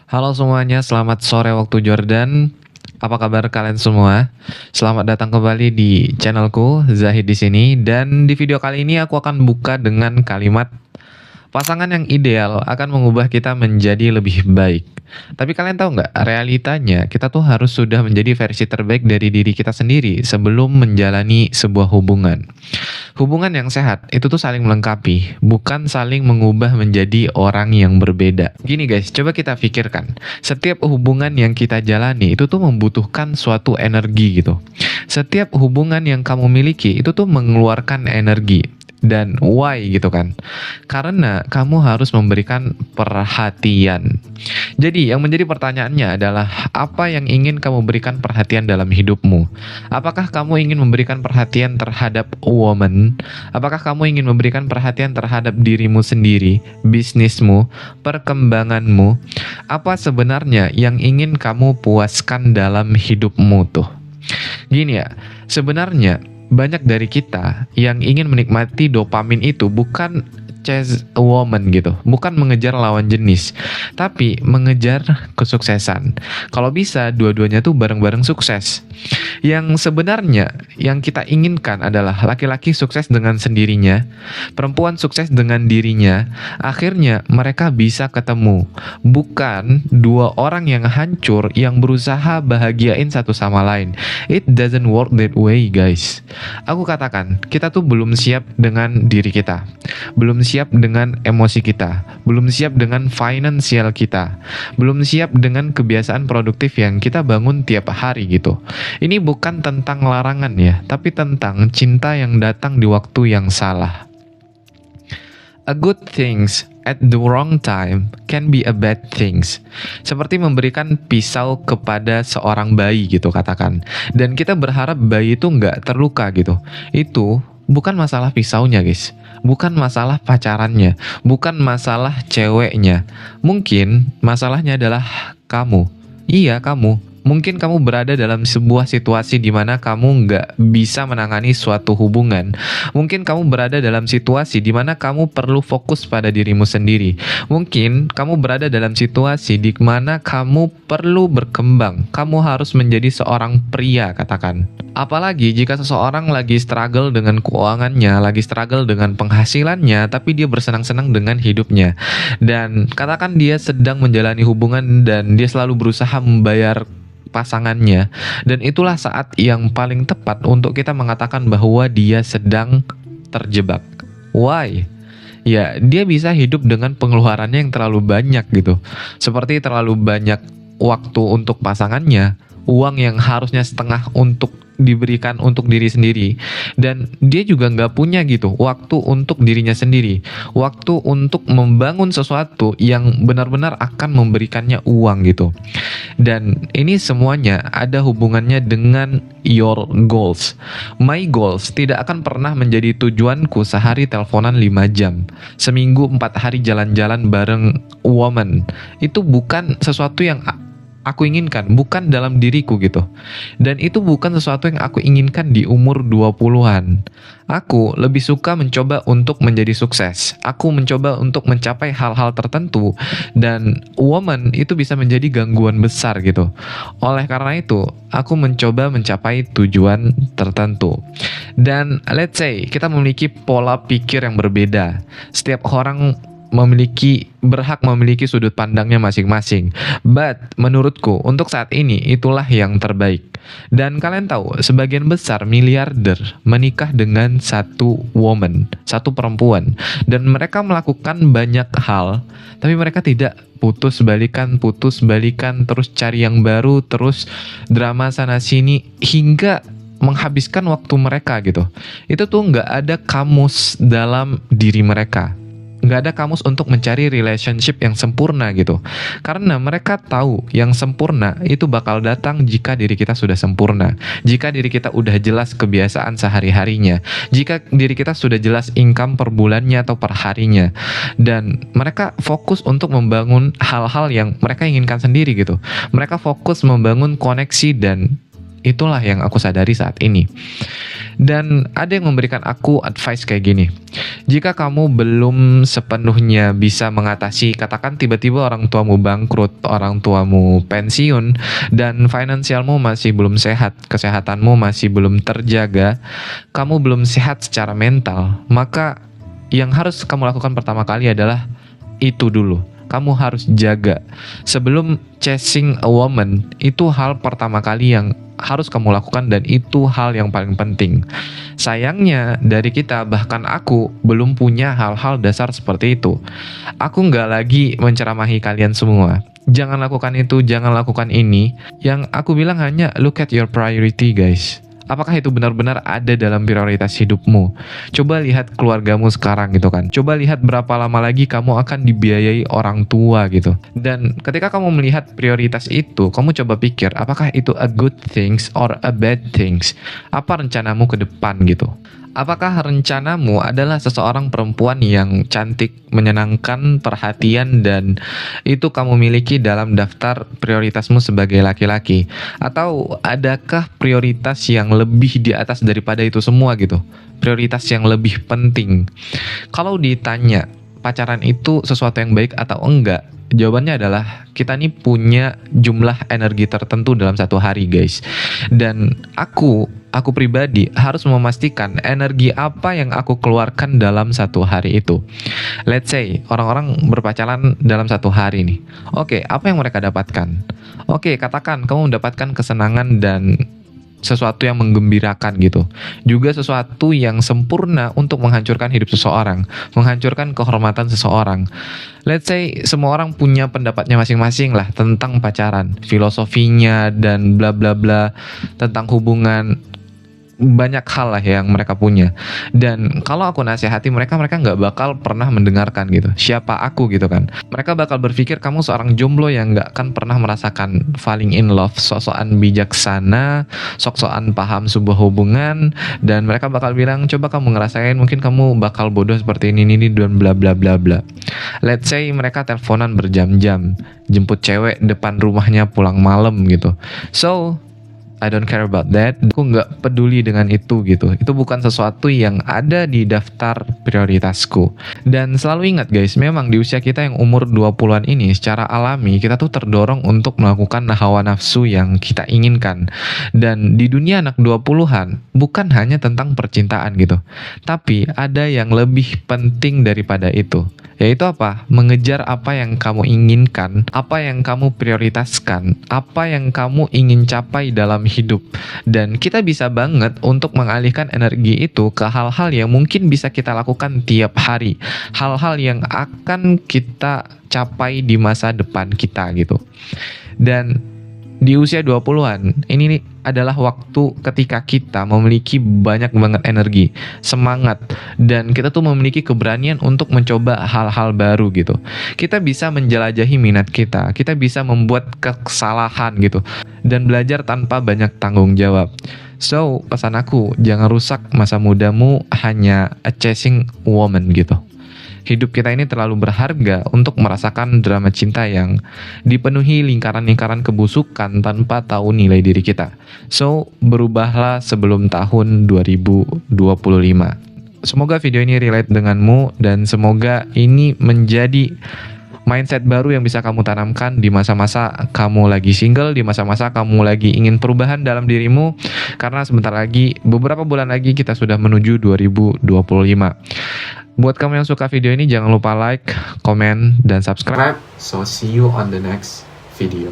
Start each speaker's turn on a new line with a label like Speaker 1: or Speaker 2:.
Speaker 1: Halo semuanya, selamat sore waktu Jordan. Apa kabar kalian semua? Selamat datang kembali di channelku Zahid di sini, dan di video kali ini aku akan buka dengan kalimat pasangan yang ideal akan mengubah kita menjadi lebih baik. Tapi kalian tahu nggak, realitanya kita tuh harus sudah menjadi versi terbaik dari diri kita sendiri sebelum menjalani sebuah hubungan. Hubungan yang sehat itu tuh saling melengkapi, bukan saling mengubah menjadi orang yang berbeda. Gini guys, coba kita pikirkan. Setiap hubungan yang kita jalani itu tuh membutuhkan suatu energi gitu. Setiap hubungan yang kamu miliki itu tuh mengeluarkan energi. Dan why gitu kan? Karena kamu harus memberikan perhatian. Jadi yang menjadi pertanyaannya adalah, apa yang ingin kamu berikan perhatian dalam hidupmu? Apakah kamu ingin memberikan perhatian terhadap woman? Apakah kamu ingin memberikan perhatian terhadap dirimu sendiri, bisnismu, perkembanganmu? Apa sebenarnya yang ingin kamu puaskan dalam hidupmu tuh? Gini ya, sebenarnya banyak dari kita yang ingin menikmati dopamin itu bukan chase a woman gitu, bukan mengejar lawan jenis, tapi mengejar kesuksesan. Kalau bisa dua-duanya tuh bareng-bareng sukses. Yang sebenarnya yang kita inginkan adalah laki-laki sukses dengan sendirinya, perempuan sukses dengan dirinya. Akhirnya mereka bisa ketemu, bukan dua orang yang hancur yang berusaha bahagiain satu sama lain. It doesn't work that way guys. Aku katakan, kita tuh belum siap dengan diri kita, belum siap dengan emosi kita, belum siap dengan finansial kita, belum siap dengan kebiasaan produktif yang kita bangun tiap hari gitu. Ini bukan tentang larangan ya, tapi tentang cinta yang datang di waktu yang salah. A good things at the wrong time can be a bad things. Seperti memberikan pisau kepada seorang bayi gitu katakan. Dan kita berharap bayi itu nggak terluka gitu. Itu bukan masalah pisaunya guys. Bukan masalah pacarannya. Bukan masalah ceweknya. Mungkin masalahnya adalah kamu. Iya kamu. Mungkin kamu berada dalam sebuah situasi di mana kamu nggak bisa menangani suatu hubungan. Mungkin kamu berada dalam situasi di mana kamu perlu fokus pada dirimu sendiri. Mungkin kamu berada dalam situasi di mana kamu perlu berkembang. Kamu harus menjadi seorang pria, katakan. Apalagi jika seseorang lagi struggle dengan keuangannya, lagi struggle dengan penghasilannya, tapi dia bersenang-senang dengan hidupnya. Dan katakan dia sedang menjalani hubungan dan dia selalu berusaha membayar pasangannya, dan itulah saat yang paling tepat untuk kita mengatakan bahwa dia sedang terjebak. Why? Ya, dia bisa hidup dengan pengeluarannya yang terlalu banyak gitu. Seperti terlalu banyak waktu untuk pasangannya, uang yang harusnya setengah untuk diberikan untuk diri sendiri, dan dia juga nggak punya gitu waktu untuk dirinya sendiri, waktu untuk membangun sesuatu yang benar-benar akan memberikannya uang gitu. Dan ini semuanya ada hubungannya dengan your goals. My goals tidak akan pernah menjadi tujuanku sehari teleponan 5 jam, seminggu 4 hari jalan-jalan bareng woman. Itu bukan sesuatu yang aku inginkan, bukan dalam diriku gitu. Dan itu bukan sesuatu yang aku inginkan di umur 20-an. Aku lebih suka mencoba untuk menjadi sukses. Aku mencoba untuk mencapai hal-hal tertentu, dan woman itu bisa menjadi gangguan besar gitu. Oleh karena itu, aku mencoba mencapai tujuan tertentu. Dan let's say kita memiliki pola pikir yang berbeda. Setiap orang berhak memiliki sudut pandangnya masing-masing. But menurutku untuk saat ini itulah yang terbaik. Dan kalian tahu, sebagian besar miliarder menikah dengan satu woman, satu perempuan, dan mereka melakukan banyak hal, tapi mereka tidak putus balikan, terus cari yang baru, terus drama sana sini hingga menghabiskan waktu mereka gitu. Itu tuh nggak ada kamus dalam diri mereka. Nggak ada kamus untuk mencari relationship yang sempurna gitu. Karena mereka tahu yang sempurna itu bakal datang jika diri kita sudah sempurna. Jika diri kita udah jelas kebiasaan sehari-harinya. Jika diri kita sudah jelas income per bulannya atau per harinya. Dan mereka fokus untuk membangun hal-hal yang mereka inginkan sendiri gitu. Mereka fokus membangun koneksi dan Itulah yang aku sadari saat ini. Dan ada yang memberikan aku advice kayak gini. Jika kamu belum sepenuhnya bisa mengatasi, katakan tiba-tiba orang tuamu bangkrut, orang tuamu pensiun, dan finansialmu masih belum sehat, kesehatanmu masih belum terjaga, kamu belum sehat secara mental, maka yang harus kamu lakukan pertama kali adalah itu dulu. Kamu harus jaga. Sebelum chasing a woman, itu hal pertama kali yang harus kamu lakukan dan itu hal yang paling penting. Sayangnya dari kita, bahkan aku, belum punya hal-hal dasar seperti itu. Aku nggak lagi menceramahi kalian semua. Jangan lakukan itu, jangan lakukan ini. Yang aku bilang hanya look at your priority, guys. Apakah itu benar-benar ada dalam prioritas hidupmu? Coba lihat keluargamu sekarang gitu kan. Coba lihat berapa lama lagi kamu akan dibiayai orang tua gitu. Dan ketika kamu melihat prioritas itu, kamu coba pikir apakah itu a good things or a bad things? Apa rencanamu ke depan gitu? Apakah rencanamu adalah seseorang perempuan yang cantik, menyenangkan, perhatian, dan itu kamu miliki dalam daftar prioritasmu sebagai laki-laki? Atau adakah prioritas yang lebih di atas daripada itu semua gitu? Prioritas yang lebih penting. Kalau ditanya, pacaran itu sesuatu yang baik atau enggak? Jawabannya adalah kita nih punya jumlah energi tertentu dalam satu hari, guys. Dan aku pribadi harus memastikan energi apa yang aku keluarkan dalam satu hari itu. Let's say orang-orang berpacaran dalam satu hari nih. Oke, apa yang mereka dapatkan? Oke, katakan kamu mendapatkan kesenangan dan sesuatu yang menggembirakan gitu. Juga sesuatu yang sempurna untuk menghancurkan hidup seseorang, menghancurkan kehormatan seseorang. Let's say semua orang punya pendapatnya masing-masing lah tentang pacaran, filosofinya dan bla bla bla tentang hubungan. Banyak hal lah yang mereka punya. Dan kalau aku nasihati mereka nggak bakal pernah mendengarkan gitu. Siapa aku gitu kan. Mereka bakal berpikir kamu seorang jomblo yang nggak akan pernah merasakan falling in love, sok-sokan bijaksana, sok-sokan paham sebuah hubungan, dan mereka bakal bilang coba kamu ngerasain, mungkin kamu bakal bodoh seperti ini dan bla bla bla bla. Let's say mereka teleponan berjam-jam, jemput cewek depan rumahnya pulang malam gitu. So I don't care about that. Aku nggak peduli dengan itu gitu. Itu bukan sesuatu yang ada di daftar prioritasku. Dan selalu ingat guys, memang di usia kita yang umur 20-an ini secara alami kita tuh terdorong untuk melakukan hawa nafsu yang kita inginkan. Dan di dunia anak 20-an bukan hanya tentang percintaan gitu. Tapi ada yang lebih penting daripada itu. Yaitu apa? Mengejar apa yang kamu inginkan, apa yang kamu prioritaskan, apa yang kamu ingin capai dalam hidup. Dan kita bisa banget untuk mengalihkan energi itu ke hal-hal yang mungkin bisa kita lakukan tiap hari. Hal-hal yang akan kita capai di masa depan kita gitu. Dan di usia 20-an, ini adalah waktu ketika kita memiliki banyak banget energi, semangat, dan kita tuh memiliki keberanian untuk mencoba hal-hal baru gitu. Kita bisa menjelajahi minat kita bisa membuat kesalahan gitu, dan belajar tanpa banyak tanggung jawab. So, pesan aku, jangan rusak masa mudamu hanya a chasing woman gitu. Hidup kita ini terlalu berharga untuk merasakan drama cinta yang dipenuhi lingkaran-lingkaran kebusukan tanpa tahu nilai diri kita. So, berubahlah sebelum tahun 2025. Semoga video ini relate denganmu dan semoga ini menjadi mindset baru yang bisa kamu tanamkan di masa-masa kamu lagi single, di masa-masa kamu lagi ingin perubahan dalam dirimu, karena sebentar lagi, beberapa bulan lagi kita sudah menuju 2025. Buat kamu yang suka video ini, jangan lupa like, komen, dan subscribe. So see you on the next video.